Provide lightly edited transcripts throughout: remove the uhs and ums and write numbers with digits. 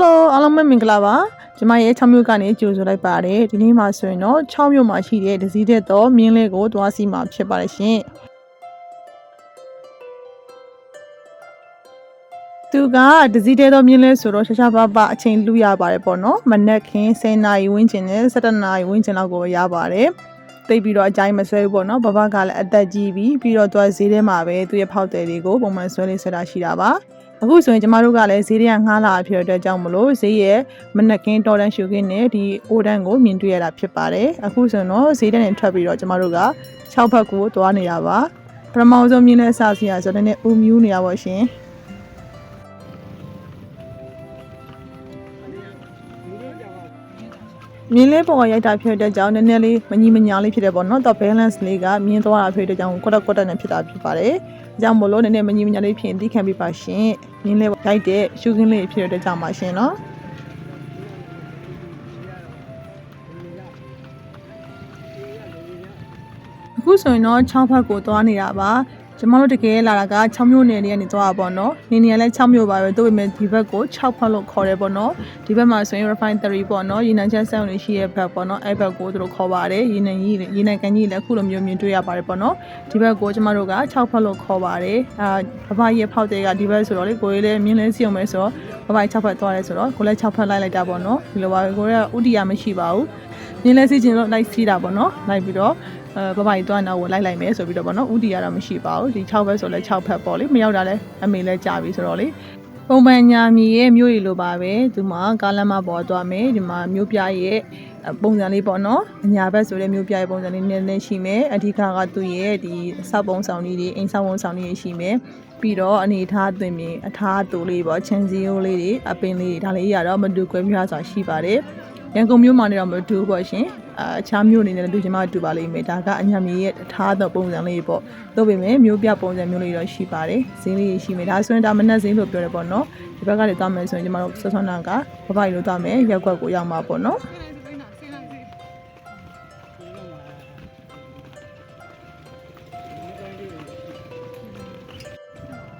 Hello အားလုံးပဲမင်္ဂလာပါကျွန်မရဲ့6မြို့ကနေကြိုဆိုလိုက်ပါတယ်ဒီနေ့မှာဆိုရင်တော့6မြို့မှာရှိတဲ့ဒစီတဲ့တော့မြင်းလေးကိုသွားစီမှာဖြစ်ပါတယ်ရှင်သူကဒစီတဲ့တော့မြင်းလေးဆိုတော့ရှာပါပါအချိန်လူရပါတယ်ပေါ့နော်မနက်ခင်း10နာရီဝန်းကျင်နဲ့17နာရီဝန်းကျင်လောက်ကိုရပါတယ်တိတ်ပြီးတော့အကြိုင်းမဆွဲဘူးပေါ့နော်ဘဘကလည်းအသက်ကြီးပြီးတော့သူကဈေးထဲမှာပဲသူရဲ့ဖောက်တယ်တွေကိုပုံမှန်ဆွဲလေးဆွဲတာရှိတာပါအခုဆိုရင်ကျမတို့ကလည်းဈေးတွေကငှားလာဖြစ်တဲ့အတွက်ကြောင့်မလို့ဈေးရဲ့မနက်ကင်းတော်တန်ရှုခင်းနဲ့ဒီအိုးတန်းကိုမြင်တွေ့ရတာဖြစ်ပါတယ်အခုဆိုရင်တော့ဈေးတန်းနဲ့ထွက်ပြီးတော့ကျမတို့က6ဘက်ကိုသွားနေတာပါပထမဆုံးမြင်တဲ့ဆစီရဆိုတော့လည်းဦးမြူးနေရပါရှင်မြင်းလေးပေါ်ရိုက်တာဖြစ်တဲ့ကြောင့်နည်းနည်းလေးမညီမညာလေးဖြစ်တယ်ပေါ့နော်တော့ balance လေးကမြင်းသွားတာဖြစ်တဲ့ကြောင့်ကွက်တက်နဲ့ဖြစ်တာဖြစ်ပါတယ်အကြောင်းမို့လို့နည်းနည်းမညီမညာလေးဖြစ်ရင်သိခံပြပါရှင်မြင်းလေးရိုက်တဲ့ရှုခင်းလေးဖြစ်တဲ့ကြောင့်ပါရှင်နော်အခုဆိုရင်တော့6ဘက်ကိုသွားနေတာပါကျမတို့တကယ်လာတာက6မြို့နယ်တွေကနေသွားတာပေါ့နော်နေနေရလဲ6မြို့ပါပဲတို့ပေမဲ့ဒီဘက်ကို6ဖက်လို့ခေါ်တယ်ပေါ့နော်ဒီဘက်မှာဆိုရင် refinery ပေါ့နော်ရေနံချက်စက်ရုံတွေရှိရဲ့ဘက်ပေါ့နော်အဲ့ဘက်ကိုတို့ခေါ်ပါတယ်ရေနံကန်ကြီးလည်းအခုလိုမျိုးမြင်တွေ့ရပါတယ်ပေါ့နော်ဒီဘက်ကိုကျမတို့က6ဖက်လို့ခေါ်ပါတယ်ဘဘရဲ့ဖောက်တဲ့ကဒီဘက်ဆိုတော့လေကိုရေးလည်းမြင်းလဲစီအောင်မဲဆိုတော့ဘဘ6ဖက်သွားတယ်ဆိုတော့ကိုလည်း6ဖက်လိုက်တာပေါ့နော်ဒီလိုပါကိုကဥတီယာမရှိပါဘူးမြင်းလဲစီခြင်းလို့လိုက်စီးတာပေါ့နော်လိုက်ပြီးတော့ဘဘကြီးသွားနောက်ကိုလိုက်မယ်ဆိုပြီးတော့ဗောနော်ဥတီရတော့မရှိပါဘူးဒီ6ဘက်ဆိုလဲ6ဖက်ပေါ့လေမရောက်တာလဲအမေလဲကြာပြီဆိုတော့လေပုံမှန်ညာမီရဲ့မြို့ရီလိုပါပဲဒီမှာကားလမ်းမပေါ်သွားမယ်ဒီမှာမြို့ပြရဲ့ပုံစံလေးပေါ့နော်အညာဘက်ဆိုလဲမြို့ပြရဲ့ပုံစံလေးနည်းနည်းရှိမယ်အဓိကကသူ့ရဲ့ဒီစောက်ပုံဆောင်လေးတွေအိမ်စောက်ပုံဆောင်လေးရှိမယ်ပြီးတော့အနေထားသွင်းပြီးအထားတူလေးပေါ့ချန်စီယိုလေးတွေအပင်လေးတွေဒါလေးရတော့မတူကွဲပြားစွာရှိပါတယ်ရန်ကုန်မြို့မှာနေတော့မတူပေါ့ရှင်အခြားမြို့အနေနဲ့တူချင်မှတူပါလိမ့်မယ်ဒါကအညာမြေရဲ့ထားသောပုံစံလေးပေါ့တို့ပေမဲ့မြို့ပြပုံစံမျိုးလေးတော့ရှိပါတယ်ဈေးလေးရှိမယ်ဒါဆိုရင်ဒါမနက်ဈေးလို့ပြောရပေါ့နော်ဒီဘက်ကလည်းသွားမယ်ဆိုရင်ကျမတို့ဆောနာကဘဘကြီးလို့သွားမယ်ရက်ွက်ကိုရောက်မှာပေါ့နော်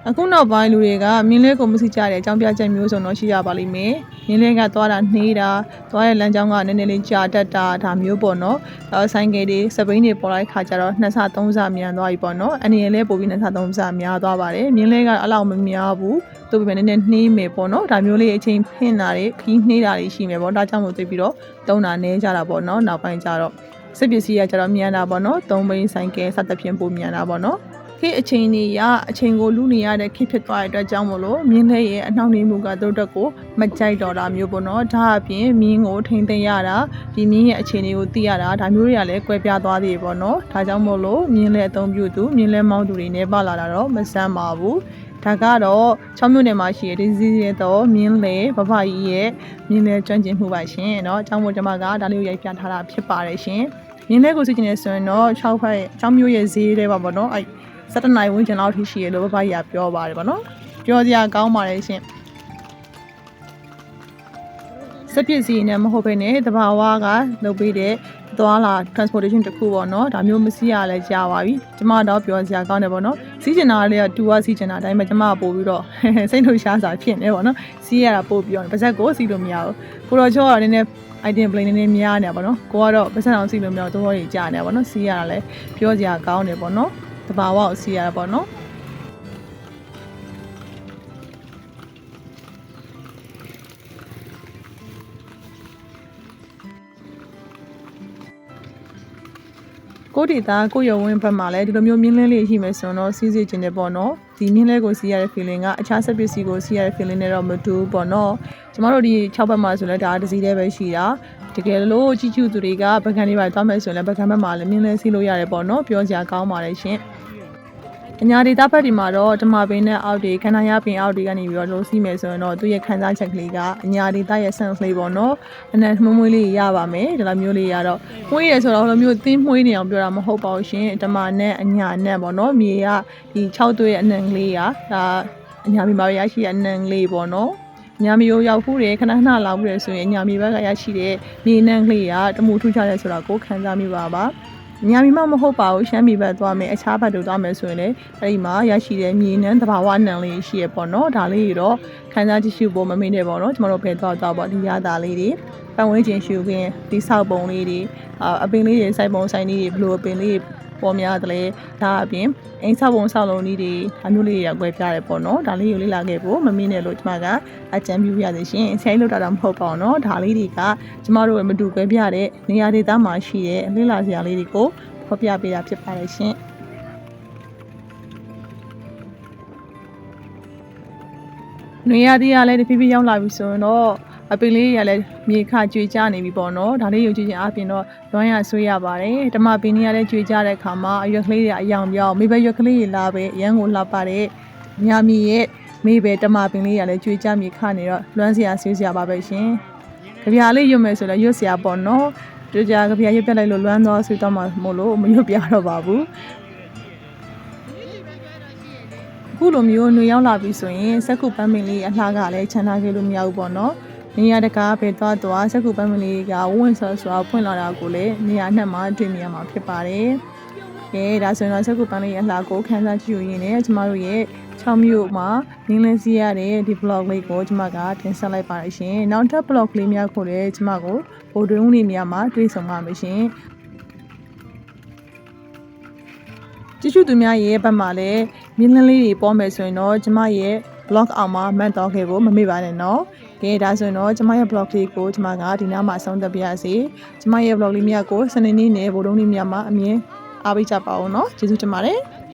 အခုနောက်ပိုင်းလူတွေကမြင်းလေးကိုမစီကြတဲ့အကြောင်းပြချက်မျိုးစုံတော့ရှိရပါလိမ့်မယ်မြင်းလေးကသွားတာနှေးတာသွားတဲ့လမ်းကြောင်းကနည်းနည်းလေးကြာတတ်တာဒါမျိုးပေါ့နော်ဆိုင်ကယ်တွေစပိန်တွေပေါ်လိုက်ခါကြတော့2ဆ3ဆမြန်သွားပြီပေါ့နော်အနေနဲ့လည်းပို့ပြီး2ဆ3ဆများသွားပါတယ်မြင်းလေးကအလောက်မများဘူးသူ့ပြနည်းနည်းနှေးမယ်ပေါ့နော်ဒါမျိုးလေးအချိန်ဖင်တာတွေခီးနှေးတာတွေရှိမယ်ပေါ့ဒါကြောင့်မို့သိပြီးတော့တုံးတာနည်းကြတာပေါ့နော်နောက်ပိုင်းကျတော့စစ်ပစ္စည်းကကျတော့မြန်တာပေါ့နော်3ဘိန်းဆိုင်ကယ်စသဖြင့်ပိုမြန်တာပေါ့နော်ခေတ်အချိန်ကြီးအချိန်ကိုလူနေရတဲ့ခေတ်ဖြစ်သွားတဲ့အတွက်ကြောင့်မလို့မြင်းလေးရဲ့အနှောင့်အယှက်မှုကတို့တက်ကိုမကြိုက်တော့တာမျိုးပေါ့နော်ဒါအပြင်မြင်းကိုထိမ့်သိမ်းရတာဒီမြင်းရဲ့အခြေအနေကိုသိရတာဒါမျိုးတွေကလည်းကွဲပြားသွားသေးပေါ့နော်ဒါကြောင့်မို့လို့မြင်းလေးအသုံးပြုသူမြင်းလေးမောင်းသူတွေနဲ့ပါလာတာတော့မဆန်းပါဘူးဒါကတော့6မြို့နယ်မှာရှိတဲ့ဒီစီးရဲတော့မြင်းလေးဘဘကြီးရဲ့မြင်းလေးကျွမ်းကျင်မှုပါရှင်เนาะအကြောင်းမို့ကျွန်မကဒါလေးကိုရိုက်ပြထားတာဖြစ်ပါတယ်ရှင်မြင်းလေးကိုသိချင်နေဆိုရင်တော့6မြို့ရဲ့ဈေးတွေပါပေါ့နော်17နိုင်ဝန်းကျင်လောက်ထိရှိရလို့ဘဘကြီးကပြောပါတယ်ဗောနော်ပြောစရာကောင်းပါတယ်ရှင်စက်ပစ္စည်းနဲ့မဟုတ်ဘဲနဲ့တဘာဝကလုပ်ပေးတဲ့သွားလာ transportation တခုပေါ့နော်ဒါမျိုးမစီးရလဲကြာပါပြီကျမတော့ပြောစရာကောင်းတယ်ဗောနော်စီးကျင်တာလေးကတူကစီးကျင်တာအတိုင်းပဲကျမကပို့ပြီးတော့စိတ်လှုပ်ရှားစာဖြစ်နေဗောနော်စီးရတာပို့ပြီးတော့ပါဇက်ကိုစီးလို့မရဘူးကိုတော်ချောကနည်းနည်း item plane နည်းနည်းများနေပါဗောနော်ကိုကတော့ပါဇက်အောင်စီးလို့မရတော့တော်ကြီးကြာနေပါဗောနော်စီးရတာလဲပြောစရာကောင်းတယ်ဗောနော်တဘာဝကိုစီးရတာပေါ့နော်ကိုတီသားကိုရုံဝင်းဘက်မှာလည်းဒီလိုမျိုးမြင်းလင်းလေးရှိမယ်ဆိုတော့စီးစီးခြင်းတယ်ပေါ့နော်ဒီမြင်းလဲကိုစီးရတဲ့ feeling ကအခြားဆက်ပစ္စည်းကိုစီးရတဲ့ feeling နဲ့တော့မတူဘူးပေါ့နော်ကျမတို့ဒီ6ဘက်မှာဆိုလည်းဒါတစ်စီးတည်းပဲရှိတာတကယ်လို့ကြီးကျူသူတွေကဗကန်တွေပါသွားမယ်ဆိုရင်လည်းဗကန်ဘက်မှာလည်းမြင်းလဲစီးလို့ရတယ်ပေါ့နော်ပြောစရာကောင်းပါတယ်ရှင်အညာဒေတာဖက်ဒီမှာတော့ဓမ္မပင်နဲ့အောက်တွေခန္ဓာရပင်အောက်တွေကနေပြီးတော့လို့စီးမယ်ဆိုရင်တော့သူ့ရဲ့ခံစားချက်ကလေးကအညာဒေတာရဲ့ sense လေးပေါ့နော်အနက်မွေးလေးရပါမယ်ဒီလိုမျိုးလေးရတော့မွေးရဆိုတော့လိုမျိုးသင်းမွေးနေအောင်ပြောတာမဟုတ်ပါဘူးရှင်ဓမ္မနဲ့အညာနဲ့ပေါ့နော်မြေကဒီ6သွေးရဲ့အနံလေးကဒါအညာမြေမှာရရှိတဲ့အနံလေးပေါ့နော်ညာမီကိုရောက်ဖို့တယ်ခဏခဏလောက်ပြီးရဆိုရင်ညာမီဘက်ကရရှိတဲ့မြေနှံလေးကတမှုထူးခြားတယ်ဆိုတာကိုခံစားမိပါ ညာမီမဟုတ်ပါဘူးရှမ်းပြည်ဘက်သွားမယ်အခြားဘက်တို့သွားမယ်ဆိုရင်လည်းအဲ့ဒီမှာရရှိတဲ့မြေနန်းတဘာဝနံလေးရှိရပေါ့နော်ဒါလေးတွေတော့ခန်းစားကြည့်ရှုဖို့မမေ့နဲ့ပေါ့နော်ကျမတို့ဖယ်သွားပေါ့ဒီရတာလေးတွေပတ်ဝန်းကျင်ရှုခင်းဒီဆောက်ပုံလေးတွေအပင်လေးတွေစိုက်ပုံစိုက်နေတွေဘလို့အပင်လေးပေါ်များတယ်လေဒါအပြင်အိမ်ဆောက်ပုံဆောက်လုံးလေးတွေအမျိုးလေးတွေကွဲပြားတယ်ပေါ့နော်ဒါလေးကိုလေ့လာခဲ့ဖို့မမေ့နဲ့လို့ကျမကအကြံပြုရသေးရှင်ဆရာကြီးလောက်တာမဟုတ်ပါဘူးနော်ဒါလေးတွေကကျမတို့မတူကွဲပြားတဲ့နေရာဒေသမှာရှိတဲ့လေ့လာစရာလေးတွေကိုဖော်ပြပေးတာဖြစ်ပါတယ်ရှင်။နေရာတွေကလည်းတဖြည်းဖြည်းရောက်လာပြီဆိုရင်တော့အပင်လေးတွေကလည်းမြေခကျွေကြနေပြီပေါ့နော်။ဒါလေးရုပ်ကြည့်ချင်းအပြင်တော့လွမ်းရဆွေးရပါတယ်။ဓမ္မပင်တွေကလည်းကျွေကြတဲ့အခါမှာအရွက်ကလေးတွေအယောင်ပြောင်းမိဘရွက်ကလေးတွေလာပဲအရန်ကိုလှပတဲ့ညာမီရဲ့မိဘဓမ္မပင်လေးတွေကလည်းကျွေကြမြေခနေတော့လွမ်းစရာဆွေးစရာပါပဲရှင်။ကြပြားလေးရွတ်မယ်ဆိုလည်းရွတ်စရာပေါ့နော်။ကြကြကြပြားရွတ်ပြလိုက်လို့လွမ်းသွားဆွေးသွားမှမို့လို့မရွတ်ပြတော့ပါဘူး။ခုလိုမျိုးနှွေရောက်လာပြီဆိုရင်စက္ကူပန်းပင်လေးအလှကလည်းချမ်းသာခဲ့လို့မရဘူးပေါ့နော်နေရာတကာပဲသွားစက္ကူပန်းပင်လေးကဝင့်ဆော်စွာဖွင့်လာတာကိုလည်းနေရာနှစ်မှာတွေ့မြင်ရမှာဖြစ်ပါတယ်ကဲဒါဆိုရင်တော့စက္ကူပန်းလေးအလှကိုခန်းစားကြည့်ရင်းနဲ့ကျမတို့ရဲ့6မြို့မှာနင်းလင်းစီရတဲ့ဒီ blog လေးကိုကျမကတင်ဆက်လိုက်ပါတယ်ရှင်နောက်ထပ် blog လေးများကိုလည်းကျမကိုဗိုလ်တွင်းလေးများမှာတွေ့ဆုံပါမယ်ရှင်ကြည့်ရှုသူများရဲ့ဘက်မှာလည်းမြင်းလင်းလေးတွေပေါ်မယ်ဆိုရင်တော့ကျမရဲ့ blog အောင်မှာမှတ်တော့ခဲ့ဖို့မမေ့ပါနဲ့နော်။ကဲဒါဆိုရင်တော့ကျမရဲ့ blog လေးကိုကျမကဒီနားမှာအဆုံးသတ်ပြရစီ။ကျမရဲ့ blog လေးများကိုစနေနေ့နဲ့ဗုဒ္ဓနေ့များမှာအမြင်အားပေးကြပါဦးနော်။ကျေးဇူးတင်ပါတယ်။